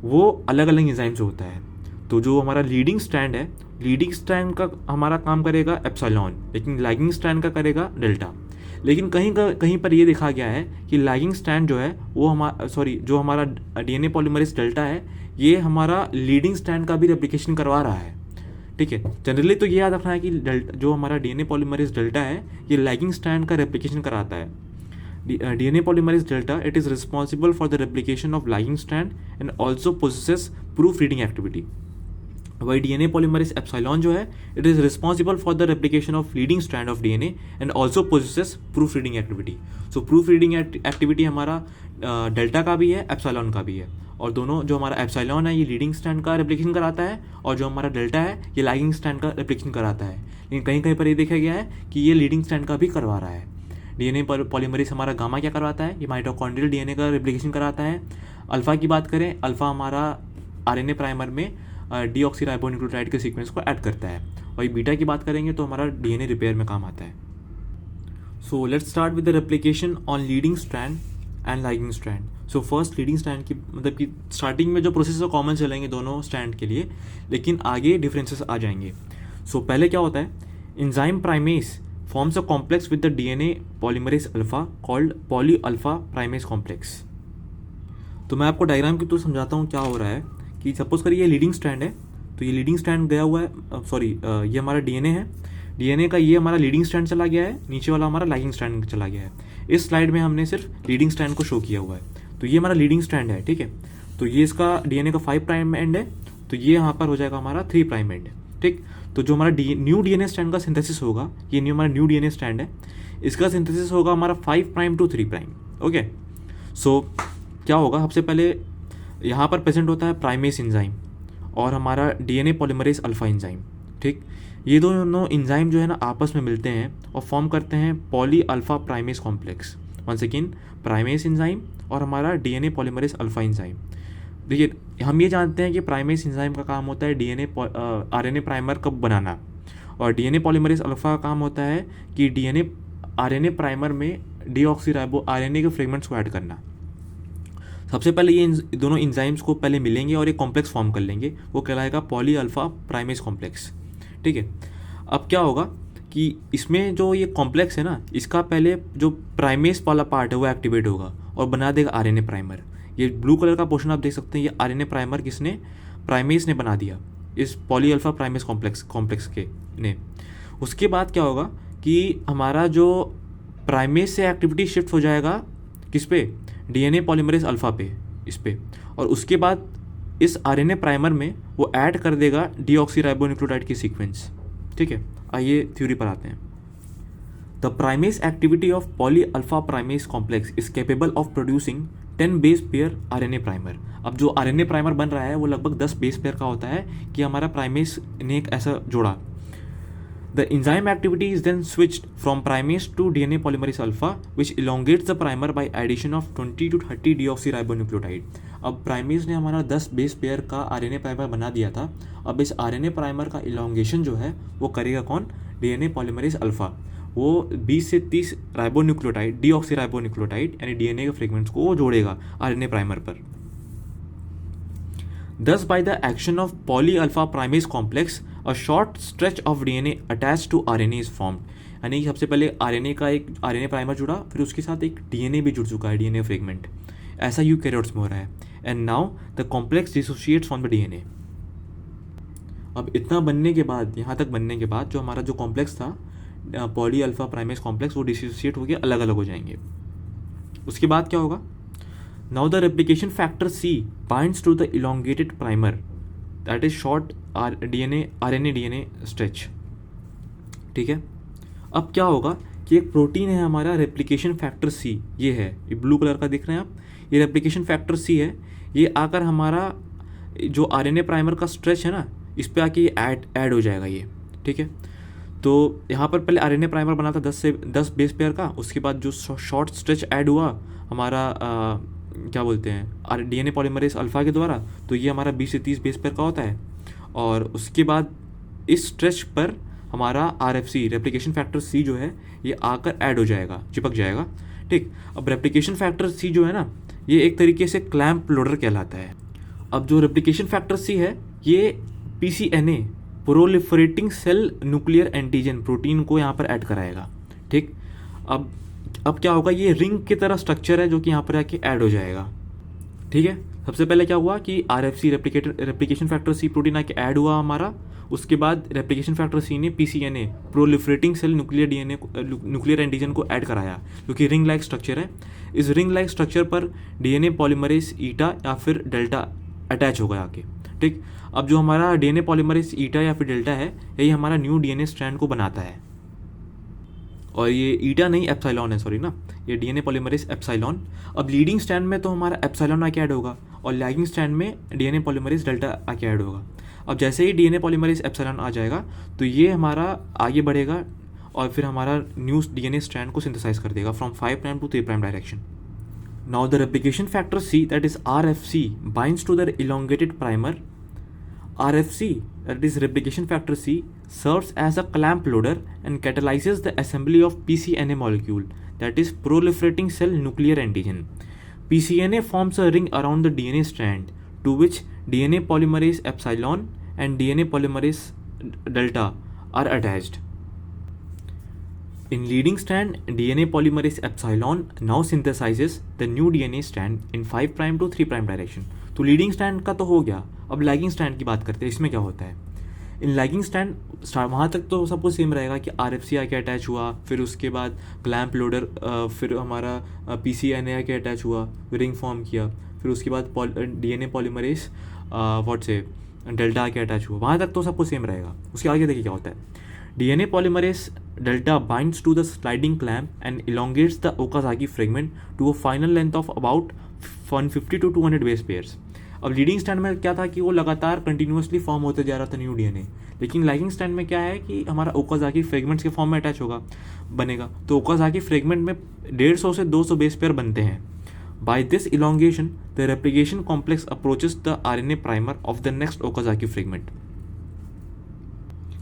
वो अलग अलग एंजाइम से होता है। तो जो हमारा लीडिंग स्ट्रैंड है, लीडिंग स्ट्रैंड का हमारा काम करेगा एप्सिलॉन, लेकिन लैगिंग स्ट्रैंड का करेगा डेल्टा। लेकिन कहीं पर ये देखा गया है कि लैगिंग स्ट्रैंड जो है वो जो हमारा डीएनए पॉलीमरेज डेल्टा है ये हमारा लीडिंग स्ट्रैंड का भी रेप्लिकेशन करवा रहा है। ठीक है, जनरली तो ये याद रखना है कि जो हमारा डीएनए पॉलीमरेज डेल्टा है ये लैगिंग स्ट्रैंड का रेप्लिकेशन कराता है। DNA polymerase delta it is responsible for the replication of lagging strand and also possesses proof reading activity. वही डीएनए पॉलीमरेज एप्सिलॉन जो है it is responsible for the replication of leading strand of DNA and also possesses proof reading activity. So proof reading activity हमारा डेल्टा का भी है, एप्सिलॉन का भी है। और दोनों, जो हमारा एप्सिलॉन है ये लीडिंग स्ट्रैंड का रेप्लिकेशन कराता है और जो हमारा डेल्टा है ये लैगिंग स्ट्रैंड का रेप्लिकेशन कराता है। लेकिन कहीं कहीं पर ये देखा गया है कि ये लीडिंग स्ट्रैंड का भी करवा रहा है। डीएनए पॉलीमरेज हमारा गामा क्या करवाता है? ये माइटोकॉन्ड्रियल डीएनए का रेप्लिकेशन कराता है। अल्फ़ा की बात करें, अल्फ़ा हमारा आरएनए प्राइमर में डीऑक्सीराइबोन्यूक्लियोटाइड के सीक्वेंस को ऐड करता है, और बीटा की बात करेंगे तो हमारा डीएनए रिपेयर में काम आता है। So let's start with the replication on leading strand and lagging strand. So first leading strand की मतलब कि स्टार्टिंग में जो प्रोसेस है कॉमन चलेंगे दोनों स्ट्रैंड के लिए, लेकिन आगे डिफरेंसेस आ जाएंगे। सो पहले क्या होता है, enzyme primase forms a complex with the DNA polymerase alpha called poly alpha primase complex. तो मैं आपको डायग्राम के थ्रू समझाता हूँ क्या हो रहा है कि सपोज करिए ये लीडिंग स्ट्रैंड है, तो ये लीडिंग स्ट्रैंड गया हुआ है, ये हमारा डीएनए है, डीएनए का ये हमारा लीडिंग स्ट्रैंड चला गया है, नीचे वाला हमारा लैगिंग स्ट्रैंड चला गया है। इस स्लाइड में हमने सिर्फ लीडिंग स्ट्रैंड को शो किया हुआ है। तो ये हमारा लीडिंग स्ट्रैंड है, ठीक है। तो ये इसका डीएनए का 5 प्राइम एंड है, तो ये यहाँ पर हो जाएगा हमारा 3 प्राइम एंड, ठीक। तो जो हमारा न्यू डीएनए स्ट्रैंड का सिंथेसिस होगा, ये हमारा न्यू डीएनए स्ट्रैंड है, इसका सिंथेसिस होगा हमारा 5 प्राइम टू 3 प्राइम। ओके, सो क्या होगा, सबसे पहले यहाँ पर प्रेजेंट होता है प्राइमेस एंजाइम और हमारा डीएनए पॉलीमरेज अल्फा एंजाइम, ठीक। ये दोनों एंजाइम जो है ना आपस में मिलते हैं और फॉर्म करते हैं poly alpha primase complex. Once again primase enzyme और हमारा डीएनए पॉलीमरेज अल्फा एंजाइम। देखिए, हम ये जानते हैं कि प्राइमेस एंजाइम का काम होता है आरएनए प्राइमर कब बनाना, और डीएनए पॉलीमरेज अल्फा का काम होता है कि डीएनए आरएनए प्राइमर में डीऑक्सीराइबो आरएनए के फ्रेगमेंट्स को ऐड करना। सबसे पहले ये दोनों एंजाइम्स को पहले मिलेंगे और एक कॉम्प्लेक्स फॉर्म कर लेंगे, वो कहलाएगा पॉली अल्फा प्राइमेस कॉम्प्लेक्स, ठीक है। अब क्या होगा कि इसमें जो ये कॉम्प्लेक्स है ना, इसका पहले जो प्राइमेस वाला पार्ट है वो एक्टिवेट होगा और बना देगा आरएनए प्राइमर। ये ब्लू कलर का पोर्शन आप देख सकते हैं, ये आरएनए प्राइमर किसने, प्राइमेस ने बना दिया इस पॉली अल्फा प्राइमेस कॉम्प्लेक्स के ने। उसके बाद क्या होगा कि हमारा जो प्राइमेस से एक्टिविटी शिफ्ट हो जाएगा किस पे, डीएनए पॉलीमरेज अल्फा पे, इस पे, और उसके बाद इस आरएनए प्राइमर में वो ऐड कर देगा डीऑक्सीराइबोन्यूक्लियोटाइड की सीक्वेंस, ठीक है। आइए थ्योरी पर आते हैं। The primase activity of poly alpha primase complex is capable of producing 10 base pair RNA primer. अब जो आरएनए प्राइमर बन रहा है वो लगभग 10 बेस पेयर का होता है कि हमारा प्राइमेस ने एक ऐसा जोड़ा। The enzyme activity is then switched from primase to DNA polymerase alpha, which elongates the primer by addition of 20 to 30 deoxyribonucleotide. अब प्राइमेस ने हमारा 10 बेस पेयर का आरएनए प्राइमर बना दिया था। अब इस आरएनए प्राइमर का इलोंगेशन जो है वो करेगा कौन, डीएनए पॉलीमरेज अल्फा। वो 20 से 30 राइबोन्यूक्लियोटाइड डीऑक्सीराइबोन्यूक्लियोटाइड यानी डीएनए के फ्रेगमेंट्स को वो जोड़ेगा आरएनए प्राइमर पर। Thus, by the action of poly alpha primase complex, a short stretch of DNA attached to RNA is formed. यानी कि सबसे पहले आरएनए का एक आरएनए प्राइमर जुड़ा, फिर उसके साथ एक डीएनए भी जुड़ चुका है, डीएनए फ्रेगमेंट। ऐसा यूकैरियोट्स में हो रहा है। And now the complex dissociates from the DNA. अब इतना बनने के बाद, यहाँ तक बनने के बाद जो हमारा जो कॉम्प्लेक्स था पॉली अल्फा प्राइमेस कॉम्प्लेक्स, वो डिसोशिएट होकर अलग अलग हो जाएंगे। उसके बाद क्या होगा, now the replication factor C binds to the elongated primer, that is short RNA-DNA stretch, ठीक है। अब क्या होगा कि एक प्रोटीन है हमारा रेप्लिकेशन फैक्टर C, ये है, ये ब्लू कलर का दिख रहे हैं आप, ये रेप्लिकेशन फैक्टर C है। ये आकर हमारा जो आरएनए प्राइमर का स्ट्रेच है ना, इस पे आके ये ऐड हो जाएगा ये, ठीक है। तो यहाँ पर पहले आरएनए प्राइमर बना था 10 बेस पेयर का, उसके बाद जो शॉर्ट स्ट्रेच ऐड हुआ हमारा क्या बोलते हैं डीएनए पॉलीमरेज अल्फा के द्वारा, तो ये हमारा 20 से 30 बेस पेयर का होता है। और उसके बाद इस स्ट्रेच पर हमारा आरएफसी रेप्लिकेशन फैक्टर सी जो है ये आकर ऐड हो जाएगा, चिपक जाएगा, ठीक। अब रेप्लिकेशन फैक्टर सी जो है ना, ये एक तरीके से क्लैंप लोडर कहलाता है। अब जो रेप्लिकेशन फैक्टर सी है ये PCNA proliferating cell nuclear antigen protein को यहाँ पर ऐड कराएगा, ठीक। अब क्या होगा, ये रिंग की तरह स्ट्रक्चर है जो कि यहाँ पर आके ऐड हो जाएगा, ठीक है। सबसे पहले क्या हुआ कि RFC replication factor C protein आके ऐड हुआ हमारा, उसके बाद रेप्लिकेशन फैक्टर सी ने PCNA proliferating cell nuclear antigen को ऐड कराया, जो कि रिंग लाइक स्ट्रक्चर है। इस रिंग लाइक स्ट्रक्चर पर डीएनए पॉलीमरेज ईटा या फिर डेल्टा अटैच होगा आके, ठीक। अब जो हमारा डीएनए पॉलीमरेज ईटा या फिर डेल्टा है, यही हमारा न्यू डीएनए स्ट्रैंड को बनाता है। और ये ईटा नहीं एप्सिलॉन है, सॉरी ना, ये डीएनए पॉलीमरेज एप्सिलॉन। अब लीडिंग स्ट्रैंड में तो हमारा एप्सिलॉन आके ऐड होगा और लैगिंग स्ट्रैंड में डीएनए पॉलीमरेज डेल्टा आके ऐड होगा। अब जैसे ही डीएनए पॉलीमरेज एप्सिलॉन आ जाएगा तो ये हमारा आगे बढ़ेगा और फिर हमारा न्यू डीएनए स्ट्रैंड को सिंथेसाइज कर देगा from 5 prime to 3 prime direction. Now the replication factor C, that is RFC, binds to the elongated primer. RFC, that is replication factor C, serves as a clamp loader and catalyzes the assembly of pCNA molecule, that is proliferating cell nuclear antigen. pCNA forms a ring around the DNA strand to which DNA polymerase epsilon and DNA polymerase delta are attached. In leading strand, DNA polymerase epsilon now synthesizes the new DNA strand in 5' to 3' direction. तो लीडिंग स्टैंड का तो हो गया, अब लैगिंग स्टैंड की बात करते हैं. इसमें क्या होता है? इन लैगिंग स्टैंड वहाँ तक तो सब कुछ सेम रहेगा कि RFC आके अटैच हुआ, फिर उसके बाद क्लैम्प लोडर, फिर हमारा PCNA आके अटैच हुआ, रिंग फॉर्म किया, फिर उसके बाद DNA पॉलीमरेज डेल्टा आके अटैच हुआ. वहाँ तक तो सब कुछ सेम रहेगा. उसके आगे देखिए क्या होता है. DNA polymerase delta binds to the sliding clamp and elongates the Okazaki fragment to a final length of about 150 to 200 base pairs. अब लीडिंग स्टैंड में क्या था कि वो लगातार कंटिन्यूसली फॉर्म होते जा रहा था न्यू DNA, लेकिन लैगिंग स्टैंड में क्या है कि हमारा ओकाजाकी फ्रेगमेंट्स के फॉर्म में अटैच बनेगा. तो ओकाजाकी फ्रेगमेंट में 150 से 200 बेस पेयर बनते हैं. By this elongation, the replication complex approaches the RNA primer of the next Okazaki fragment.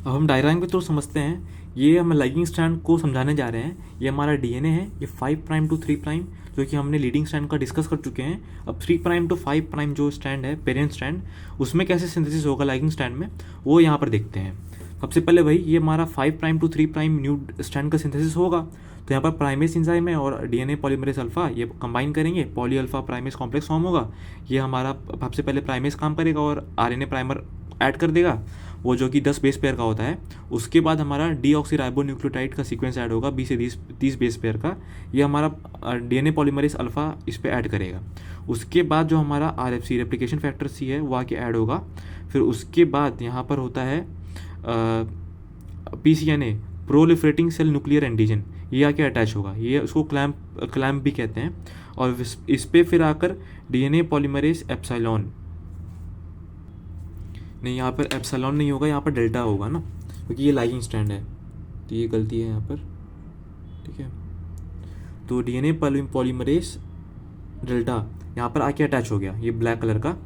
अब हम डायग्राम के थ्रू समझते हैं. ये हम लैगिंग स्ट्रैंड को समझाने जा रहे हैं. ये हमारा DNA है, ये 5' to 3' जो कि हमने लीडिंग स्ट्रैंड का डिस्कस कर चुके हैं. अब 3' to 5' जो स्ट्रैंड है, पेरेंट स्ट्रैंड, उसमें कैसे सिंथेसिस होगा लैगिंग स्ट्रैंड में, वो यहाँ पर देखते हैं. सबसे पहले भाई ये हमारा 5' to 3' न्यू स्ट्रैंड का सिंथेसिस होगा. तो यहाँ पर प्राइमेस एंजाइम है और DNA पॉलीमरेज अल्फा, ये कंबाइन करेंगे, poly alpha primase complex form होगा. ये हमारा सबसे पहले प्राइमेस काम करेगा और RNA प्राइमर ऐड कर देगा, वो जो कि 10 बेस पेयर का होता है. उसके बाद हमारा डीऑक्सीराइबोन्यूक्लियोटाइड का सीक्वेंस ऐड होगा 20 से 30 बेस पेयर का. ये हमारा DNA पॉलीमरेज अल्फा इस पर ऐड करेगा. उसके बाद जो हमारा RFC रेप्लिकेशन फैक्टर C है वो आके ऐड होगा. फिर उसके बाद यहाँ पर होता है PCNA proliferating cell nuclear antigen, ये आके अटैच होगा. ये उसको क्लैम्प भी कहते हैं. और इस पे फिर आकर DNA पॉलीमरेज एप्सिलॉन, नहीं यहाँ पर एप्सिलॉन नहीं होगा, यहाँ पर डेल्टा होगा ना, क्योंकि ये लैगिंग स्टैंड है, तो ये गलती है यहाँ पर. ठीक है, तो DNA पॉलीमरेज डेल्टा यहाँ पर आके अटैच हो गया, ये ब्लैक कलर का.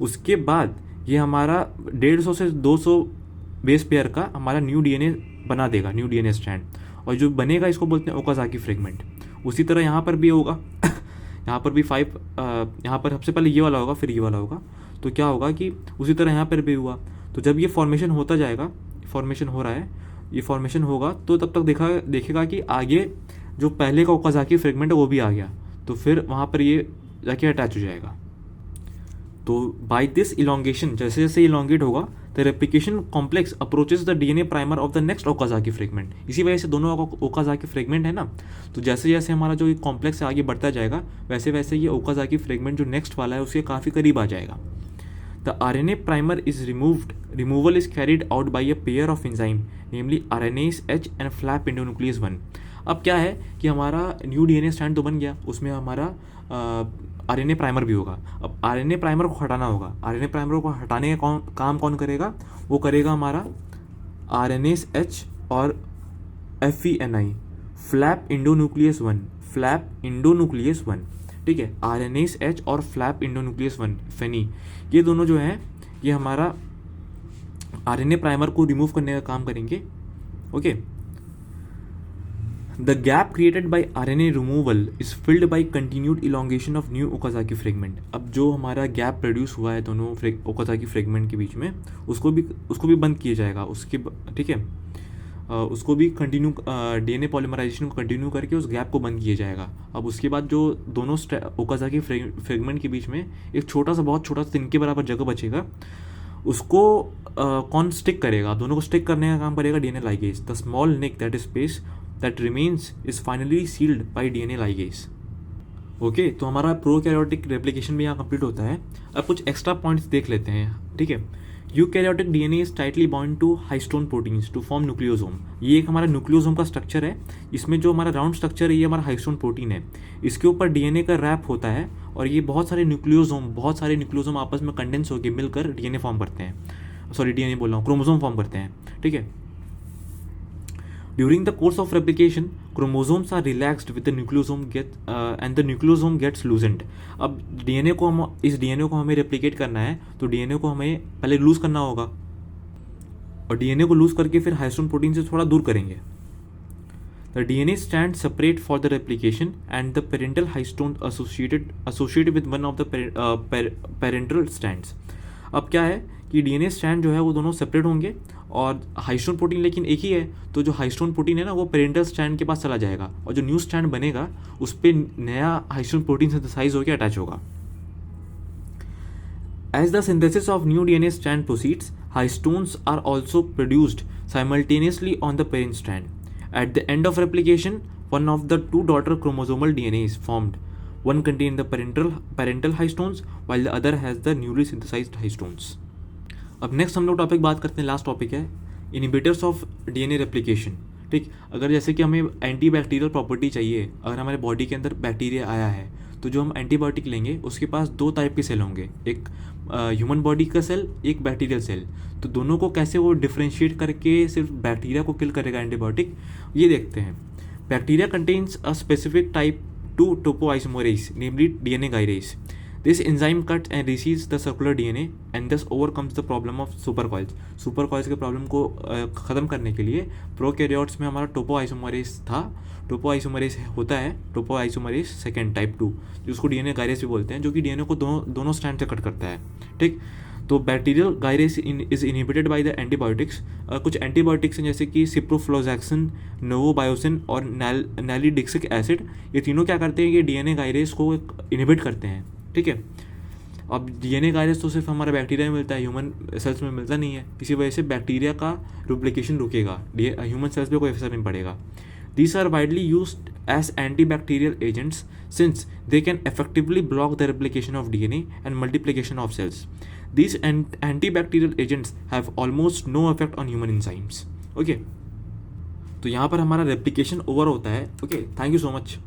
उसके बाद ये हमारा 150 से 200 बेस पेयर का हमारा न्यू DNA बना देगा, न्यू DNA स्ट्रैंड. और जो बनेगा इसको बोलते हैं ओकाजाकी फ्रेगमेंट. उसी तरह यहाँ पर भी होगा. यहाँ पर भी यहाँ पर सबसे पहले ये वाला होगा, फिर ये वाला होगा. तो क्या होगा कि उसी तरह यहाँ पर भी हुआ. तो जब ये फॉर्मेशन होता जाएगा, फॉर्मेशन हो रहा है, ये फॉर्मेशन होगा, तो तब तक देखेगा कि आगे जो पहले का ओकाजाकी फ्रेगमेंट है वो भी आ गया, तो फिर वहाँ पर ये जाके अटैच हो जाएगा. तो बाय दिस इलोंगेशन, जैसे जैसे इलोंगेट होगा, the replication complex approaches the DNA primer of the next Okazaki fragment. इसी वजह से दोनों ओकाजाकी फ्रेगमेंट है ना, तो जैसे जैसे हमारा जो कॉम्प्लेक्स आगे बढ़ता जाएगा, वैसे वैसे ये ओकाजाकी फ्रेगमेंट जो नेक्स्ट वाला है उसके काफ़ी करीब आ जाएगा. The RNA primer is removed. Removal is carried out by a pair of enzyme, namely RNase H and flap endonuclease 1. अब क्या है कि हमारा न्यू DNA स्टैंड तो बन गया, उसमें हमारा RNA प्राइमर भी होगा. अब RNA प्राइमर को हटाना होगा. RNA प्राइमर को हटाने का काम कौन करेगा? वो करेगा हमारा RNase H और FeNI, flap endonuclease 1, flap endonuclease 1. ठीक है, RNase H और फ्लैप इंडोन्यूक्लियस 1 फेनी, ये दोनों जो हैं ये हमारा RNA प्राइमर को रिमूव करने का काम करेंगे. Okay, the gap created by RNA removal is filled by continued elongation of new Okazaki fragment. अब जो हमारा गैप प्रोड्यूस हुआ है दोनों ओकाजाकी फ्रेगमेंट के बीच में, उसको भी बंद किया जाएगा. उसके ठीक है, उसको भी कंटिन्यू DNA पॉलीमराइजेशन को कंटिन्यू करके उस गैप को बंद किया जाएगा. अब उसके बाद जो दोनों ओकाजाकी फ्रेगमेंट के बीच में एक बहुत छोटा सा तिनके बराबर जगह बचेगा, उसको कौन स्टिक करेगा? दोनों को स्टिक करने का काम करेगा DNA ligase. The small nick that space that remains is finally sealed by DNA ligase. Okay, तो हमारा प्रोकैरियोटिक रेप्लिकेशन भी यहाँ कंप्लीट होता है. अब कुछ एक्स्ट्रा पॉइंट्स देख लेते हैं. ठीक है, eukaryotic DNA is tightly bound to histone proteins to form nucleosome. ये एक हमारा न्यूक्लियोसोम का स्ट्रक्चर है. इसमें जो हमारा राउंड स्ट्रक्चर है ये हमारा हाइस्टोन प्रोटीन है. इसके ऊपर DNA का रैप होता है और ये बहुत सारे न्यूक्लियोसोम आपस में कंडेंस होकर मिलकर DNA फॉर्म करते हैं. DNA बोल रहा हूँ, क्रोमोसोम फॉर्म करते हैं. ठीक है, during the course of replication chromosomes are relaxed with the nucleosome and the nucleosome gets loosened. अब डीएनए को इस डीएनए को हमें रेप्लिकेट करना है, तो डीएनए को हमें पहले लूज करना होगा और डीएनए को लूज करके फिर हाइस्टोन प्रोटीन से थोड़ा दूर करेंगे. The DNA strands separate for the replication and the parental histone associated with one of the parental strands. अब क्या है कि डीएनए स्ट्रैंड जो है वो दोनों सेपरेट होंगे और हाइस्टोन प्रोटीन लेकिन एक ही है, तो जो हाइस्टोन प्रोटीन है ना वो पेरेंटल स्ट्रैंड के पास चला जाएगा और जो न्यू स्ट्रैंड बनेगा उस पर नया हाइस्टोन प्रोटीन सिंथेसाइज होकर अटैच होगा. As the synthesis of new DNA strand proceeds, histones are also produced simultaneously on the parent strand. At the end of replication, one of the two daughter chromosomal DNA is formed. One contains the parental histones, while the other has the newly synthesized histones. अब नेक्स्ट हम लोग टॉपिक बात करते हैं, लास्ट टॉपिक है इनिबिटर्स ऑफ डीएनए रेप्लिकेशन. ठीक, अगर जैसे कि हमें एंटी बैक्टीरियल प्रॉपर्टी चाहिए, अगर हमारे बॉडी के अंदर बैक्टीरिया आया है तो जो हम एंटीबायोटिक लेंगे उसके पास दो टाइप के सेल होंगे, एक ह्यूमन बॉडी का सेल, एक बैक्टीरियल सेल. तो दोनों को कैसे वो डिफ्रेंशिएट करके सिर्फ बैक्टीरिया को किल करेगा एंटीबायोटिक, ये देखते हैं. Bacteria contains a specific type 2 topoisomerase, namely DNA gyrase. This enzyme cuts and receives the circular DNA and thus overcomes the problem of supercoils. सुपरकॉइल्स के प्रॉब्लम को ख़त्म करने के लिए प्रोकैरियोट्स में हमारा टोपोआइसोमरेज था. टोपोआइसोमरेज होता है टोपोआइसोमरेज सेकेंड टाइप 2, जिसको डीएनए गायरेज भी बोलते हैं, जो कि डीएनए को दोनों स्ट्रैंड से कट करता है. ठीक, तो bacterial gyrase is inhibited by the antibiotics. कुछ एंटीबायोटिक्स हैं जैसे कि सिप्रोफ्लोजैक्सिन, नोवोबायोसिन और नैलिडिक्सिक एसिड. ये तीनों क्या करते हैं, ये डीएनए गायरेज को इनहिबिट करते हैं. ठीक है, अब डीएनए गायरेज तो सिर्फ हमारा बैक्टीरिया में मिलता है, ह्यूमन सेल्स में मिलता नहीं है. इसी वजह से बैक्टीरिया का रिप्लिकेशन रुकेगा, ह्यूमन सेल्स पे कोई असर नहीं पड़ेगा. These are widely used as antibacterial agents since they can effectively block the replication of DNA and multiplication of cells. These antibacterial agents have almost no effect on human enzymes. Okay, तो यहाँ पर हमारा रेप्लिकेशन ओवर होता है. Okay, thank you so much.